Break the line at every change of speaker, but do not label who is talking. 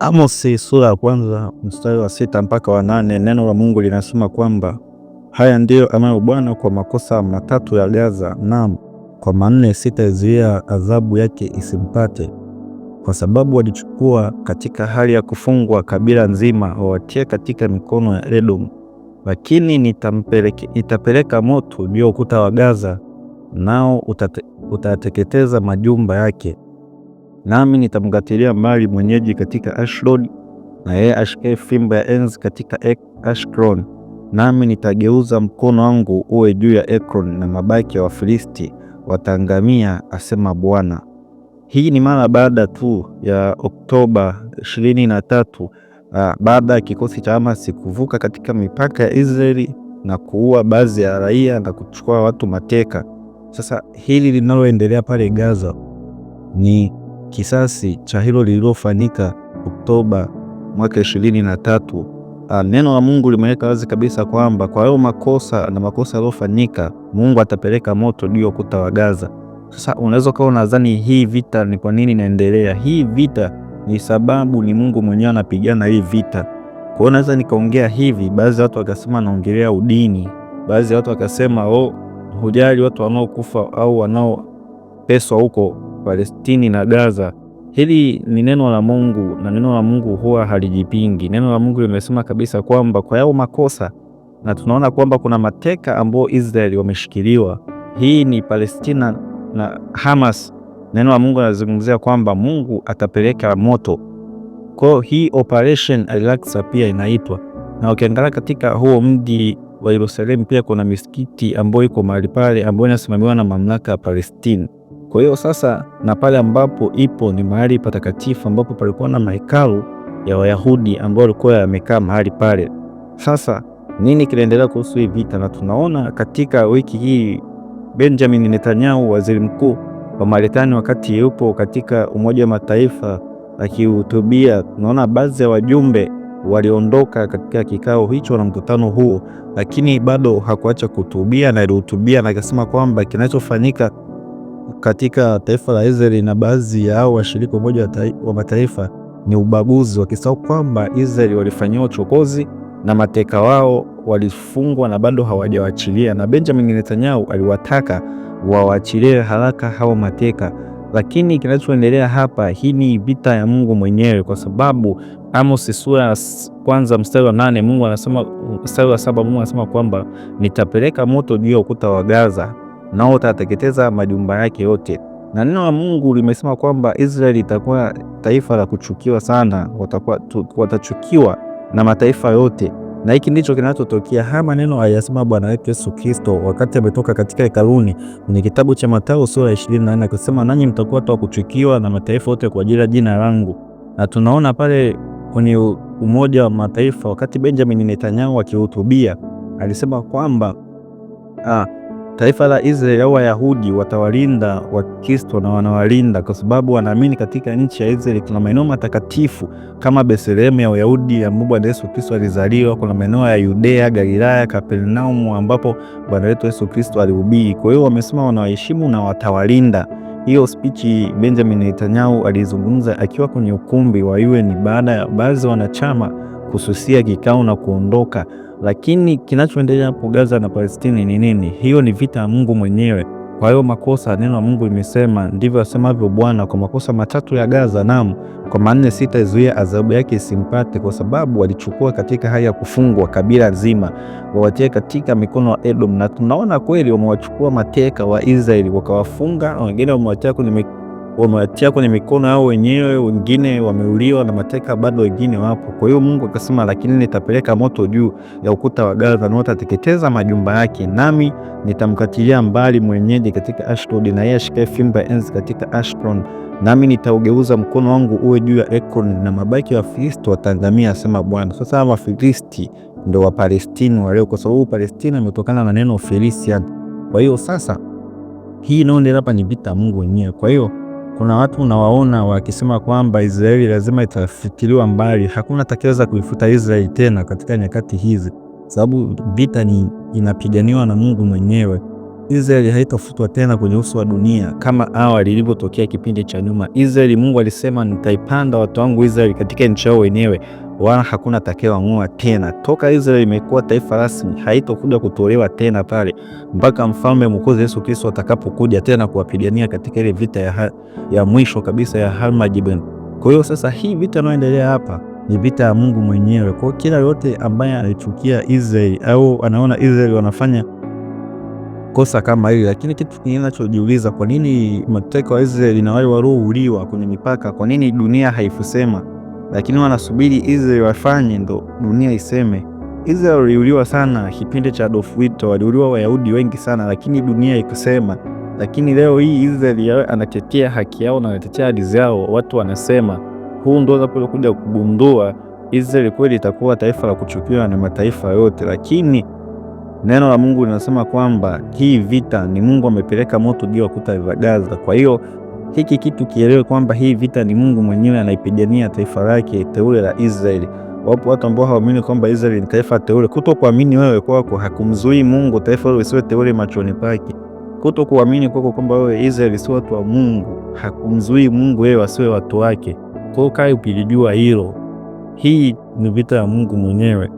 Amosi sura ya kwanza mstari wa 6 mpaka wa 8, neno la Mungu linasema kwamba haya ndiyo amayo Bwana kwa makosa matatu ya Gaza, naam, kwa manne sitaizuia adhabu yake isimpate, kwa sababu walichukua katika hali ya kufungwa kabila nzima, wawatie katika mikono ya Edomu. Lakini nitapeleka moto juu ya ukuta wa Gaza, nao utateketeza majumba yake. Nami nitamgatilia mbali mwenyeji katika Ashdod, na yeye ashikaye fimbo ya enzi katika Ashkelon. Nami nitageuza mkono wangu uwe juu ya Ekron, na mabaki ya Wafilisti wataangamia, asema Bwana. Hii ni mara baada tu ya Oktoba 23, baada ya kikosi cha Hamasi kuvuka katika mipaka ya Israeli na kuua baadhi ya raia na kuchukua watu mateka. Sasa hili linaloendelea pale Gaza ni kisasi cha hilo lililofanyika Oktoba mwaka 23. Neno la Mungu limeweka wazi kabisa kwamba kwa hayo makosa na makosa yaliyofanyika, Mungu atapeleka moto juu ya ukuta wa Gaza. Sasa unaweza kuwa unadhani hii vita ni kwa nini inaendelea? Hii vita ni sababu ni Mungu mwenyewe anapigana hii vita. Kwa hiyo naweza nikaongea hivi, baadhi ya watu wakasema naongelea udini, baadhi ya watu wakasema hujali watu wanaokufa au wanaopeswa huko Palestini na Gaza. Hili ni neno la Mungu, na neno la Mungu huwa halijipingi. Neno la Mungu limesema kabisa kwamba kwa yao makosa, na tunaona kwamba kuna mateka ambao Israeli wameshikiliwa. Hii ni Palestina na Hamas. Neno la Mungu linazungumzia kwamba Mungu atapeleka moto. Kwa hii Operation Al-Aqsa pia inaitwa, na ukiangalia katika huo mji wa Yerusalemu pia kuna misikiti ambayo iko mahali pale ambayo inasimamiwa na mamlaka ya Palestina. Kwa hiyo sasa, na pale ambapo ipo ni mahali patakatifu ambapo palikuwa na mahekalu ya Wayahudi ambao walikuwa yamekaa mahali pale. Sasa nini kinaendelea kuhusu hii vita? Na tunaona katika wiki hii Benjamin Netanyahu, waziri mkuu wa Marekani, wakati yupo katika Umoja wa Mataifa akihutubia, tunaona baadhi ya wajumbe waliondoka katika kikao hicho na mkutano huo, lakini bado hakuacha kuhutubia, na alihutubia na akasema kwamba kinachofanyika katika taifa la Israeli na baadhi ya hao washirika Umoja wa Mataifa ni ubaguzi, wakisahau kwamba Israeli walifanyiwa uchokozi na mateka wao walifungwa na bado hawajawaachilia, na Benjamin Netanyahu aliwataka waachilie haraka hao mateka. Lakini kinachoendelea hapa, hii ni vita ya Mungu mwenyewe, kwa sababu Amos sura ya kwanza mstari wa 8 Mungu anasema, mstari wa 7 Mungu anasema kwamba nitapeleka moto juu ya ukuta wa Gaza, nao utateketeza majumba yake yote. Na neno la Mungu limesema kwamba Israeli itakuwa taifa la kuchukiwa sana, watachukiwa na mataifa yote. Na hiki ndicho kinachotokea. Haya maneno aliyasema Bwana wetu Yesu Kristo wakati ametoka katika hekaluni kwenye kitabu cha Mathayo sura ya 24, akisema nanyi mtakuwa watu wa kuchukiwa na mataifa yote kwa ajili ya jina langu. Na tunaona pale kwenye Umoja wa Mataifa wakati Benjamin Netanyahu akihutubia alisema kwamba taifa la Israeli au Wayahudi watawalinda Wakristo na wanawalinda kwa sababu wanaamini katika nchi ya Israeli kuna maeneo matakatifu kama Bethlehemu ya Wayahudi ambapo Bwana Yesu Kristo alizaliwa. Kuna maeneo ya Yudea, Galilaya, Kapernaumu ambapo Bwana wetu Yesu Kristo alihubiri. Kwa hiyo wamesema wanawaheshimu na watawalinda. Hiyo spichi Benjamin Netanyahu alizungumza akiwa kwenye ukumbi wa UN baada ya baadhi wanachama kususia kikao na kuondoka. Lakini kinachoendelea hapo Gaza na Palestina ni nini? Hiyo ni vita ya Mungu mwenyewe. Kwa hiyo makosa, neno la Mungu limesema, ndivyo asemavyo Bwana, kwa makosa matatu ya Gaza, naam, kwa manne sitaizuia adhabu yake isimpate, kwa sababu walichukua katika hali ya kufungwa kabila nzima, wawatie katika mikono ya Edom. Na tunaona kweli wamewachukua mateka wa Israeli wakawafunga, wengine wamewatia kwenye mikono yao wenyewe, wengine wameuliwa na mateka bado wengine wapo. Kwa hiyo Mungu akasema, lakini nitapeleka moto juu ya ukuta wa Gaza na utateketeza majumba yake, nami nitamkatilia mbali mwenyeji katika Ashdod, na yeye ashikaye fimbo ya enzi katika Ashkelon. Nami nitaugeuza mkono wangu uwe juu ya Ekron, na mabaki ya Wafilisti wataangamia, asema Bwana. Sasa Wafilisti ndio wa Palestina waleo, kwa sababu Palestina imetokana na neno Philistine. Kwa hiyo sasa hii inaendelea hapa ni vita Mungu mwenyewe. Kwa hiyo kuna watu unawaona wakisema kwamba Israeli lazima itafutiliwa mbali. Hakuna atakayeweza kuifuta Israeli tena katika nyakati hizi, sababu vita ni inapiganiwa na Mungu mwenyewe. Israeli haitafutwa tena kwenye uso wa dunia kama awali ilivyotokea kipindi cha nyuma. Israeli, Mungu alisema nitaipanda watu wangu Israeli katika nchi yao wenyewe, wala hakuna atakayewang'oa tena. Toka Israeli imekuwa taifa rasmi, haitokuja kutolewa tena pale mpaka mfalme mwokozi Yesu Kristo atakapokuja tena kuwapigania katika ile vita ya mwisho kabisa ya Armageddon. Kwa hiyo sasa hii vita inayoendelea hapa ni vita ya Mungu mwenyewe. Kwa hiyo kila yote ambaye anaichukia Israeli au anaona Israeli wanafanya kosa kama hili, lakini kitu kingine ninachojiuliza, kwa nini mateka wa Israeli na wale waliouliwa kwenye mipaka, kwa nini dunia haikusema? Lakini wanasubiri Israeli wafanye ndo dunia iseme. Israeli waliuliwa sana kipindi cha Adolf Hitler, waliuliwa Wayahudi wengi sana, lakini dunia ikusema. Lakini leo hii Israeli anatetea haki yao na anatetea haki zao, watu wanasema. Huu ndo unapokuja kugundua Israeli kweli itakuwa taifa la kuchukiwa na mataifa yote. Lakini neno la Mungu linasema kwamba hii vita ni Mungu amepeleka moto juu ya kuta za Gaza. Kwa hiyo hiki kitu kielewe kwamba hii vita ni Mungu mwenyewe anaipigania taifa lake teule la Israeli. Wapo watu ambao hawaamini kwamba Israeli ni taifa teule. Kutokuamini wewe kwako hakumzuii Mungu taifa hilo lisiwe teule machoni pake. Kutokuamini kwako kwamba wewe Israeli si watu wa Mungu hakumzuii Mungu wewe wasiwe watu wake. Kwa hiyo kai ukilijua hilo, hii ni vita ya Mungu mwenyewe.